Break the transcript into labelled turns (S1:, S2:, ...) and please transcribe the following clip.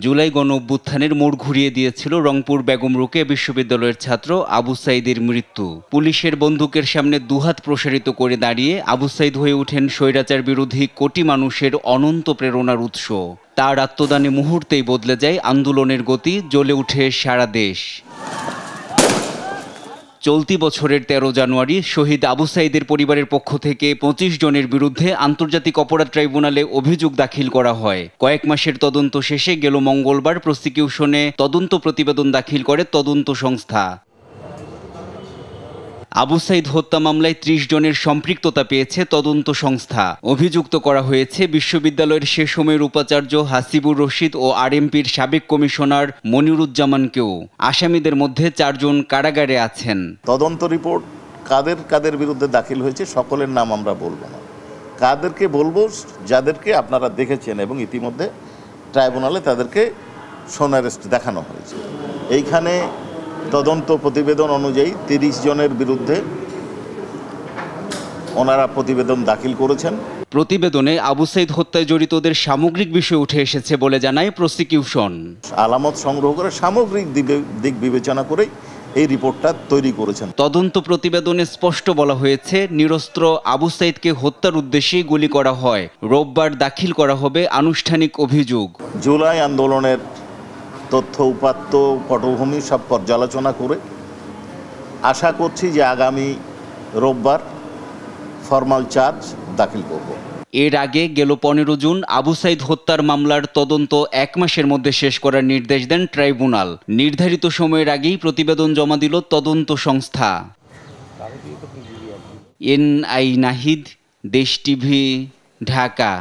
S1: জুলাই গণ অভ্যুত্থানের মোড় ঘুরিয়ে দিয়েছিল রংপুর বেগম রোকেয়া বিশ্ববিদ্যালয়ের ছাত্র আবু সাঈদের মৃত্যু। পুলিশের বন্দুকের সামনে দুহাত প্রসারিত করে দাঁড়িয়ে আবু সাঈদ হয়ে ওঠেন স্বৈরাচার বিরোধী কোটি মানুষের অনন্ত প্রেরণার উৎস। তার আত্মদানে মুহূর্তেই বদলে যায় আন্দোলনের গতি, জ্বলে ওঠে সারা দেশ। চলতি বছরের 13 জানুয়ারি শহীদ আবু সাঈদের পরিবারের পক্ষ থেকে 25 জনের বিরুদ্ধে আন্তর্জাতিক অপরাধ ট্রাইব্যুনালে অভিযোগ দাখিল করা হয়। কয়েক মাসের তদন্ত শেষে গেল মঙ্গলবার প্রসিকিউশনে তদন্ত প্রতিবেদন দাখিল করে তদন্ত সংস্থা। আবু সাঈদ হত্যা মামলায় 30 জনের সম্পৃক্ততা পেয়েছে তদন্ত সংস্থা। অভিযুক্ত করা হয়েছে বিশ্ববিদ্যালয়ের সে সময়ের উপাচার্য হাসিবুর রশিদ ও আরএমপির সাবেক কমিশনার মনিরুজ্জামানকেও। আসামিদের মধ্যে 4 জন কারাগারে আছেন।
S2: তদন্ত রিপোর্ট কাদের কাদের বিরুদ্ধে দাখিল হয়েছে সকলের নাম আমরা বলবো না, কাদেরকে বলবো যাদেরকে আপনারা দেখেছেন এবং ইতিমধ্যে ট্রাইব্যুনালে তাদেরকে সোনারেস্ট দেখানো হয়েছে। এইখানে তদন্ত প্রতিবেদন অনুযায়ী 30 জনের বিরুদ্ধে ওনারা প্রতিবেদন দাখিল করেছেন।
S1: প্রতিবেদনে আবু সাঈদ হত্যায় জড়িতদের সামগ্রিক বিষয় উঠে এসেছে বলে জানায় প্রসিকিউশন।
S2: আলামত সংগ্রহ করে সামগ্রিক দিক বিবেচনা করে এই রিপোর্টটা তৈরি করেছেন।
S1: তদন্ত প্রতিবেদনে স্পষ্ট বলা হয়েছে, নিরস্ত্র আবু সাঈদকে হত্যার উদ্দেশ্যেই গুলি করা হয়। রোববার দাখিল করা হবে আনুষ্ঠানিক অভিযোগ।
S2: জুলাই আন্দোলনের তথ্য উপাত্ত পটভূমি সব পর্যালোচনা করে আশা করছি যে আগামী রোববার ফরমাল চার্জ দাখিল করব।
S1: এর আগে গেল 15 জুন আবু সাঈদ হত্যার মামলার তদন্ত 1 মাসের মধ্যে শেষ করার নির্দেশ দেন ট্রাইব্যুনাল। নির্ধারিত সময়ের আগেই প্রতিবেদন জমা দিল তদন্ত সংস্থা। এনআই নাহিদ, দেশ টিভি, ঢাকা।